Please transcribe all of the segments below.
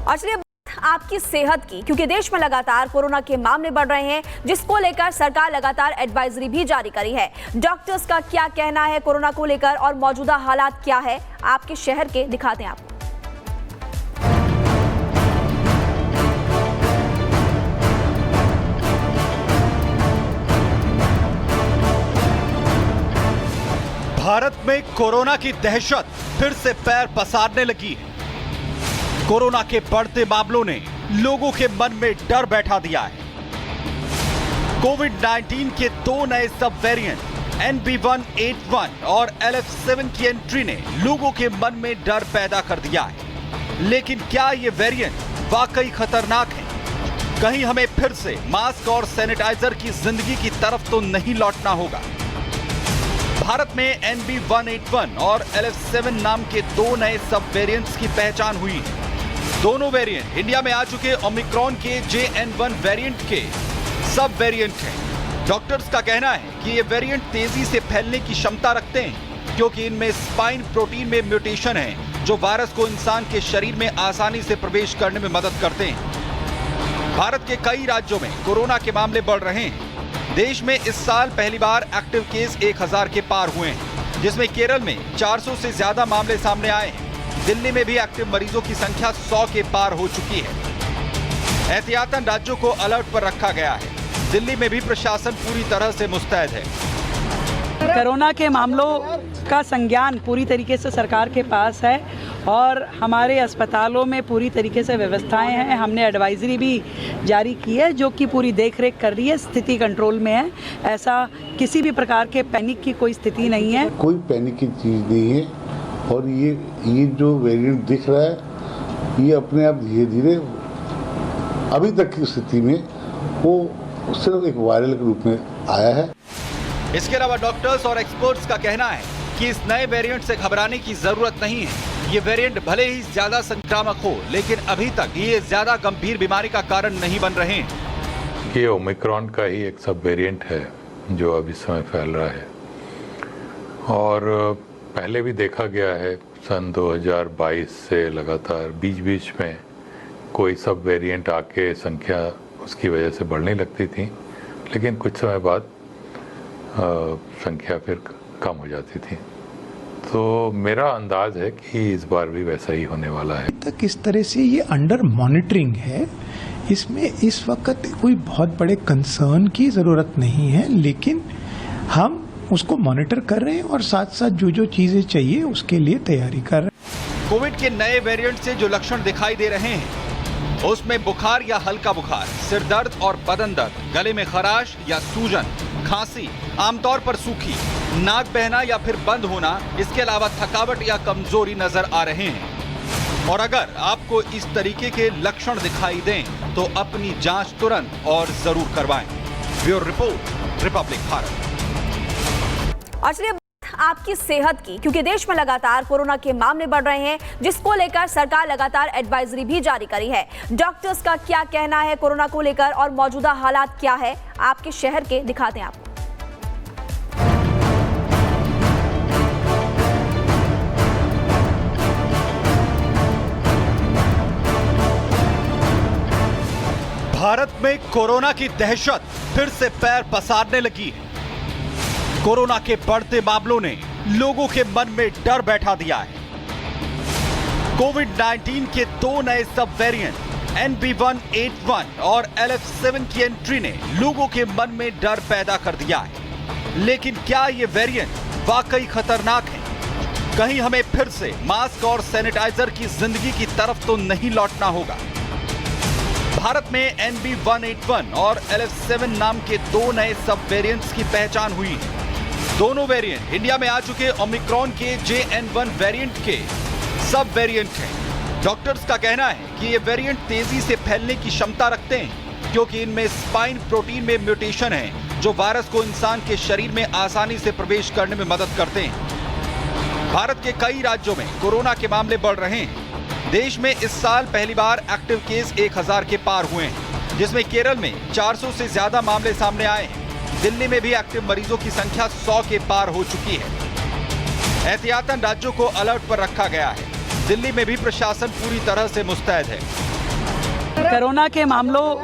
और चलिए आपकी सेहत की, क्योंकि देश में लगातार कोरोना के मामले बढ़ रहे हैं, जिसको लेकर सरकार लगातार एडवाइजरी भी जारी करी है। डॉक्टर्स का क्या कहना है कोरोना को लेकर और मौजूदा हालात क्या है, आपके शहर के दिखाते हैं आपको। भारत में कोरोना की दहशत फिर से पैर पसारने लगी है। कोरोना के बढ़ते मामलों ने लोगों के मन में डर बैठा दिया है। कोविड-19 के दो नए सब वेरिएंट NB181 और LF7 की एंट्री ने लोगों के मन में डर पैदा कर दिया है। लेकिन क्या ये वेरिएंट वाकई खतरनाक है? कहीं हमें फिर से मास्क और सैनिटाइजर की जिंदगी की तरफ तो नहीं लौटना होगा? भारत में NB181 और LF7 नाम के दो नए सब वेरिएंट्स की पहचान हुई है। दोनों वेरिएंट इंडिया में आ चुके ओमिक्रॉन के JN1 वेरिएंट के सब वेरिएंट हैं। डॉक्टर्स का कहना है कि ये वेरिएंट तेजी से फैलने की क्षमता रखते हैं, क्योंकि इनमें स्पाइन प्रोटीन में म्यूटेशन है जो वायरस को इंसान के शरीर में आसानी से प्रवेश करने में मदद करते हैं। भारत के कई राज्यों में कोरोना के मामले बढ़ रहे हैं। देश में इस साल पहली बार एक्टिव केस 1000 के पार हुए हैं, जिसमें केरल में 400 से ज्यादा मामले सामने आए हैं। दिल्ली में भी एक्टिव मरीजों की संख्या 100 के पार हो चुकी है। एहतियातन राज्यों को अलर्ट पर रखा गया है। दिल्ली में भी प्रशासन पूरी तरह से मुस्तैद है। कोरोना के मामलों का संज्ञान पूरी तरीके से सरकार के पास है और हमारे अस्पतालों में पूरी तरीके से व्यवस्थाएं हैं। हमने एडवाइजरी भी जारी की है जो कि पूरी देखरेख कर रही है। स्थिति कंट्रोल में है। ऐसा किसी भी प्रकार के पैनिक की कोई स्थिति नहीं है। कोई पैनिक की चीज़ नहीं है। और ये जो वेरिएंट दिख रहा है, ये अपने आप धीरे धीरे अभी तक की स्थिति में वो सिर्फ एक वायरल के रूप में आया है। इसके अलावा डॉक्टर्स और एक्सपर्ट्स का कहना है कि इस नए वेरिएंट से घबराने की जरूरत नहीं है। ये वेरिएंट भले ही ज्यादा संक्रामक हो, लेकिन अभी तक ये ज्यादा गंभीर बीमारी का कारण नहीं बन रहे हैं। ये ओमिक्रॉन का ही एक सब वेरिएंट है जो अभी समय फैल रहा है और पहले भी देखा गया है सन 2022 से लगातार बीच में कोई सब वेरिएंट आके संख्या उसकी वजह से बढ़ने लगती थी, लेकिन कुछ समय बाद संख्या फिर कम हो जाती थी। तो मेरा अंदाज है कि इस बार भी वैसा ही होने वाला है। तक इस तरह से ये अंडर मॉनिटरिंग है। इसमें इस वक्त कोई बहुत बड़े कंसर्न की ज़रूरत नहीं है, लेकिन हम उसको मॉनिटर कर रहे हैं और साथ साथ जो चीजें चाहिए उसके लिए तैयारी कर रहे हैं। कोविड के नए वेरिएंट से जो लक्षण दिखाई दे रहे हैं उसमें बुखार या हल्का बुखार, सिर दर्द और बदन दर्द, गले में खराश या सूजन, खांसी, आमतौर पर सूखी, नाक बहना या फिर बंद होना, इसके अलावा थकावट या कमजोरी नजर आ रहे हैं। और अगर आपको इस तरीके के लक्षण दिखाई दें तो अपनी जांच तुरंत और जरूर करवाएं। Bureau report, Republic Bharat. और चलिए आपकी सेहत की, क्योंकि देश में लगातार कोरोना के मामले बढ़ रहे हैं, जिसको लेकर सरकार लगातार एडवाइजरी भी जारी करी है। डॉक्टर्स का क्या कहना है कोरोना को लेकर और मौजूदा हालात क्या है, आपके शहर के दिखाते हैं आपको। भारत में कोरोना की दहशत फिर से पैर पसारने लगी है। कोरोना के बढ़ते मामलों ने लोगों के मन में डर बैठा दिया है। कोविड-19 के दो नए सब वेरिएंट NB181 और LF7 की एंट्री ने लोगों के मन में डर पैदा कर दिया है। लेकिन क्या ये वेरिएंट वाकई खतरनाक है? कहीं हमें फिर से मास्क और सैनिटाइजर की जिंदगी की तरफ तो नहीं लौटना होगा? भारत में NB181 और LF7 नाम के दो नए सब वेरिएंट्स की पहचान हुई है। दोनों वेरिएंट इंडिया में आ चुके ओमिक्रॉन के JN1 वेरिएंट के सब वेरिएंट हैं। डॉक्टर्स का कहना है कि ये वेरिएंट तेजी से फैलने की क्षमता रखते हैं, क्योंकि इनमें स्पाइन प्रोटीन में म्यूटेशन है जो वायरस को इंसान के शरीर में आसानी से प्रवेश करने में मदद करते हैं। भारत के कई राज्यों में कोरोना के मामले बढ़ रहे हैं। देश में इस साल पहली बार एक्टिव केस 1000 के पार हुए हैं, जिसमें केरल में 400 से ज्यादा मामले सामने आए हैं। दिल्ली में भी एक्टिव मरीजों की संख्या 100 के पार हो चुकी है। एहतियातन राज्यों को अलर्ट पर रखा गया है। दिल्ली में भी प्रशासन पूरी तरह से मुस्तैद है। कोरोना के मामलों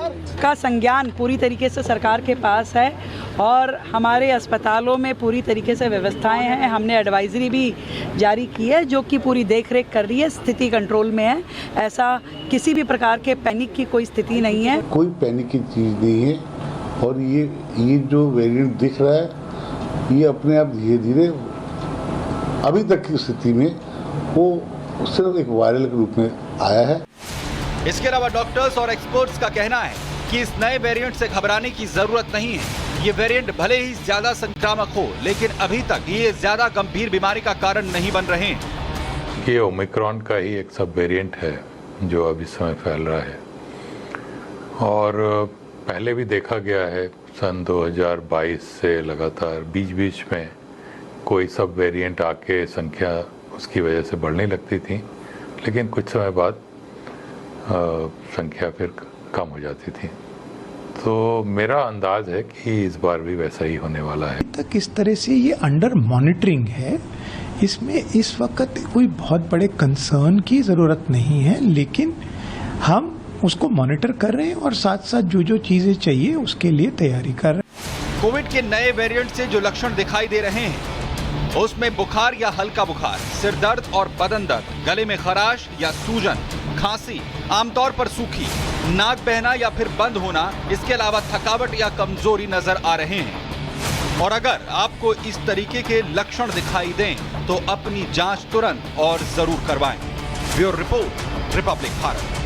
का संज्ञान पूरी तरीके से सरकार के पास है और हमारे अस्पतालों में पूरी तरीके से व्यवस्थाएं हैं। हमने एडवाइजरी भी जारी की है जो कि पूरी देख रेख कर रही है, स्थिति कंट्रोल में है। ऐसा किसी भी प्रकार के पैनिक की कोई स्थिति नहीं है। कोई पैनिक की चीज़ नहीं है और ये जो वेरिएंट दिख रहा है ये अपने आप धीरे धीरे अभी तक की स्थिति में वो सिर्फ एक वायरल के रूप में आया है। इसके अलावा डॉक्टर्स और एक्सपर्ट्स का कहना है कि इस नए वेरिएंट से घबराने की जरूरत नहीं है। ये वेरिएंट भले ही ज्यादा संक्रामक हो, लेकिन अभी तक ये ज्यादा गंभीर बीमारी का कारण नहीं बन रहे हैं। ये ओमिक्रॉन का ही एक सब वेरिएंट है जो अब इस समय फैल रहा है और पहले भी देखा गया है सन 2022 से लगातार बीच में कोई सब वेरिएंट आके संख्या उसकी वजह से बढ़ने लगती थी, लेकिन कुछ समय बाद संख्या फिर कम हो जाती थी। तो मेरा अंदाज है कि इस बार भी वैसा ही होने वाला है। तक इस तरह से ये अंडर मॉनिटरिंग है, इसमें इस वक्त कोई बहुत बड़े कंसर्न की ज़रूरत नहीं है, लेकिन हम उसको मॉनिटर कर रहे हैं और साथ साथ जो चीज़ें चाहिए उसके लिए तैयारी कर रहे हैं। कोविड के नए वेरिएंट से जो लक्षण दिखाई दे रहे हैं उसमें बुखार या हल्का बुखार, सिर दर्द और बदन दर्द, गले में खराश या सूजन, खांसी, आमतौर पर सूखी, नाक बहना या फिर बंद होना, इसके अलावा थकावट या कमजोरी नजर आ रहे हैं। और अगर आपको इस तरीके के लक्षण दिखाई दें तो अपनी जांच तुरंत और जरूर करवाएं। Bureau report, Republic Bharat.